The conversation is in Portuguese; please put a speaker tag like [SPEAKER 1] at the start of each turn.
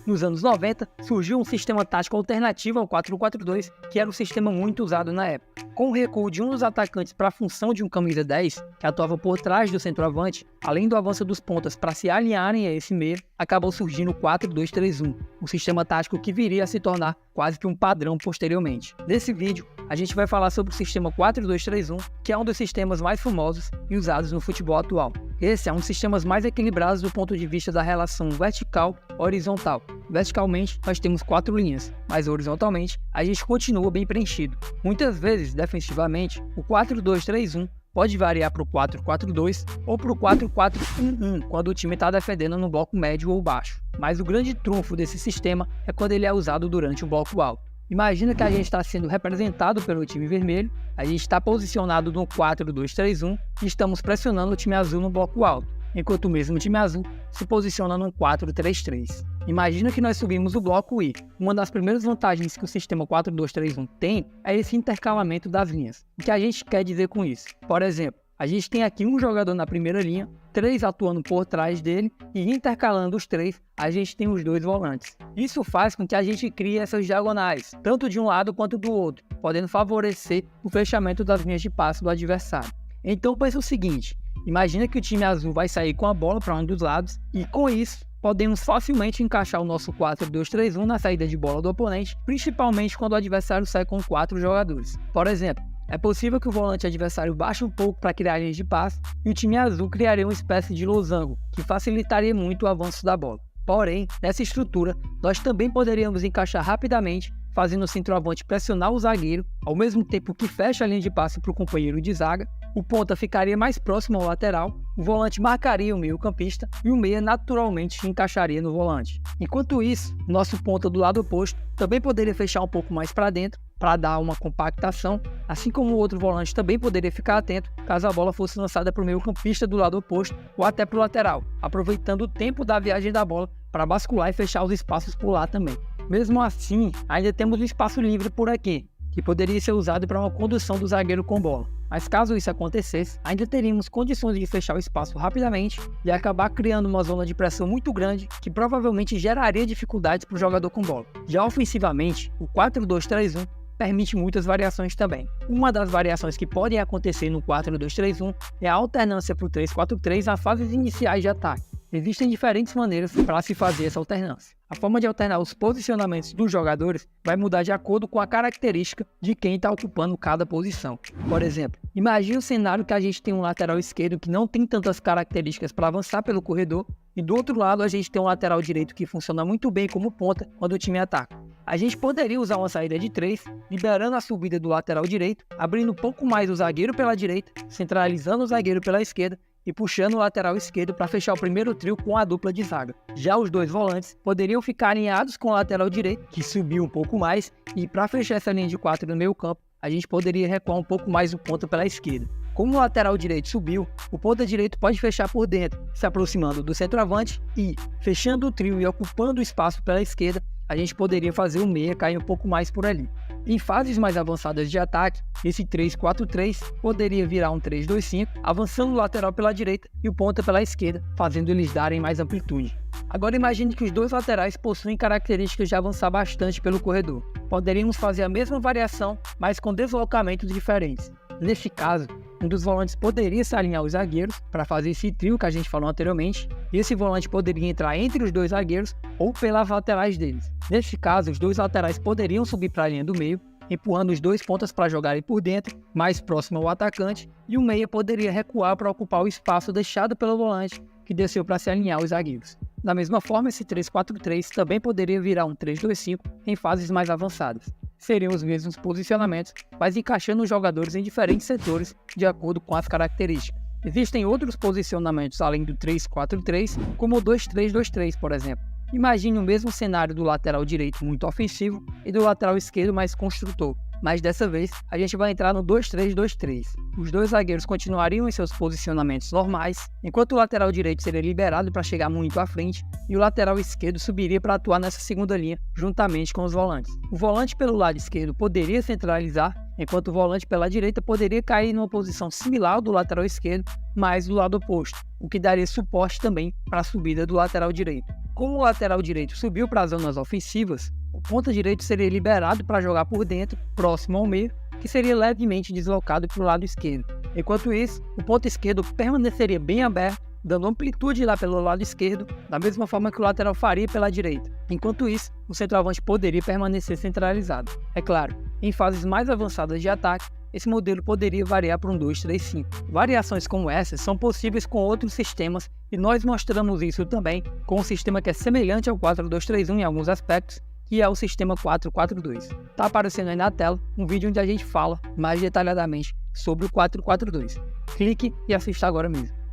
[SPEAKER 1] Nos anos 90, surgiu um sistema tático alternativo ao 4-4-2, que era um sistema muito usado na época. Com o recuo de um dos atacantes para a função de um camisa 10, que atuava por trás do centroavante, além do avanço dos pontas para se alinharem a esse meia, acabou surgindo o 4-2-3-1, um sistema tático que viria a se tornar quase que um padrão posteriormente. Nesse vídeo, a gente vai falar sobre o sistema 4-2-3-1, que é um dos sistemas mais famosos e usados no futebol atual. Esse é um dos sistemas mais equilibrados do ponto de vista da relação vertical-horizontal. Verticalmente, nós temos 4 linhas, mas horizontalmente, a gente continua bem preenchido. Muitas vezes, defensivamente, o 4-2-3-1 pode variar para o 4-4-2 ou para o 4-4-1-1, quando o time está defendendo no bloco médio ou baixo. Mas o grande trunfo desse sistema é quando ele é usado durante o bloco alto. Imagina que a gente está sendo representado pelo time vermelho, a gente está posicionado no 4-2-3-1 e estamos pressionando o time azul no bloco alto, enquanto o mesmo time azul se posiciona no 4-3-3. Imagina que nós subimos o bloco e uma das primeiras vantagens que o sistema 4-2-3-1 tem é esse intercalamento das linhas. O que a gente quer dizer com isso? Por exemplo, a gente tem aqui um jogador na primeira linha, 3 atuando por trás dele e intercalando os 3, a gente tem os 2 volantes. Isso faz com que a gente crie essas diagonais, tanto de um lado quanto do outro, podendo favorecer o fechamento das linhas de passe do adversário. Então pensa o seguinte, imagina que o time azul vai sair com a bola para um dos lados e com isso podemos facilmente encaixar o nosso 4-2-3-1 na saída de bola do oponente, principalmente quando o adversário sai com 4 jogadores. Por exemplo, é possível que o volante adversário baixe um pouco para criar linhas de passe e o time azul criaria uma espécie de losango, que facilitaria muito o avanço da bola. Porém, nessa estrutura, nós também poderíamos encaixar rapidamente, fazendo o centroavante pressionar o zagueiro, ao mesmo tempo que fecha a linha de passe para o companheiro de zaga, o ponta ficaria mais próximo ao lateral, o volante marcaria o meio-campista e o meia naturalmente se encaixaria no volante. Enquanto isso, nosso ponta do lado oposto também poderia fechar um pouco mais para dentro, para dar uma compactação, assim como o outro volante também poderia ficar atento caso a bola fosse lançada para o meio-campista do lado oposto ou até para o lateral, aproveitando o tempo da viagem da bola para bascular e fechar os espaços por lá também. Mesmo assim, ainda temos um espaço livre por aqui, que poderia ser usado para uma condução do zagueiro com bola. Mas caso isso acontecesse, ainda teríamos condições de fechar o espaço rapidamente e acabar criando uma zona de pressão muito grande que provavelmente geraria dificuldades para o jogador com bola. Já ofensivamente, o 4-2-3-1 permite muitas variações também. Uma das variações que podem acontecer no 4-2-3-1 é a alternância para o 3-4-3 nas fases iniciais de ataque. Existem diferentes maneiras para se fazer essa alternância. A forma de alternar os posicionamentos dos jogadores vai mudar de acordo com a característica de quem está ocupando cada posição. Por exemplo, imagine o cenário que a gente tem um lateral esquerdo que não tem tantas características para avançar pelo corredor e do outro lado a gente tem um lateral direito que funciona muito bem como ponta quando o time ataca. A gente poderia usar uma saída de 3, liberando a subida do lateral direito, abrindo um pouco mais o zagueiro pela direita, centralizando o zagueiro pela esquerda e puxando o lateral esquerdo para fechar o primeiro trio com a dupla de zaga. Já os 2 volantes poderiam ficar alinhados com o lateral direito, que subiu um pouco mais, e para fechar essa linha de 4 no meio campo, a gente poderia recuar um pouco mais o ponta pela esquerda. Como o lateral direito subiu, o ponta direito pode fechar por dentro, se aproximando do centroavante e, fechando o trio e ocupando o espaço pela esquerda, a gente poderia fazer o meia cair um pouco mais por ali. Em fases mais avançadas de ataque, esse 3-4-3 poderia virar um 3-2-5, avançando o lateral pela direita e o ponta pela esquerda, fazendo eles darem mais amplitude. Agora imagine que os 2 laterais possuem características de avançar bastante pelo corredor. Poderíamos fazer a mesma variação, mas com deslocamentos diferentes. Neste caso, um dos volantes poderia se alinhar aos zagueiros para fazer esse trio que a gente falou anteriormente, e esse volante poderia entrar entre os 2 zagueiros ou pelas laterais deles. Neste caso, os 2 laterais poderiam subir para a linha do meio, empurrando os 2 pontas para jogarem por dentro, mais próximo ao atacante, e o meia poderia recuar para ocupar o espaço deixado pelo volante, que desceu para se alinhar aos zagueiros. Da mesma forma, esse 3-4-3 também poderia virar um 3-2-5 em fases mais avançadas. Seriam os mesmos posicionamentos, mas encaixando os jogadores em diferentes setores de acordo com as características. Existem outros posicionamentos além do 3-4-3, como o 2-3-2-3, por exemplo. Imagine o mesmo cenário do lateral direito muito ofensivo e do lateral esquerdo mais construtor. Mas dessa vez, a gente vai entrar no 2-3-2-3. Os 2 zagueiros continuariam em seus posicionamentos normais, enquanto o lateral direito seria liberado para chegar muito à frente e o lateral esquerdo subiria para atuar nessa segunda linha, juntamente com os volantes. O volante pelo lado esquerdo poderia centralizar, enquanto o volante pela direita poderia cair numa posição similar ao do lateral esquerdo, mas do lado oposto, o que daria suporte também para a subida do lateral direito. Como o lateral direito subiu para as zonas ofensivas, o ponta direito seria liberado para jogar por dentro, próximo ao meio, que seria levemente deslocado para o lado esquerdo. Enquanto isso, o ponta esquerdo permaneceria bem aberto, dando amplitude lá pelo lado esquerdo, da mesma forma que o lateral faria pela direita. Enquanto isso, o centroavante poderia permanecer centralizado. É claro, em fases mais avançadas de ataque, esse modelo poderia variar para um 2-3-5. Variações como essas são possíveis com outros sistemas e nós mostramos isso também com um sistema que é semelhante ao 4-2-3-1 em alguns aspectos, que é o sistema 4-4-2. Está aparecendo aí na tela um vídeo onde a gente fala mais detalhadamente sobre o 4-4-2. Clique e assista agora mesmo.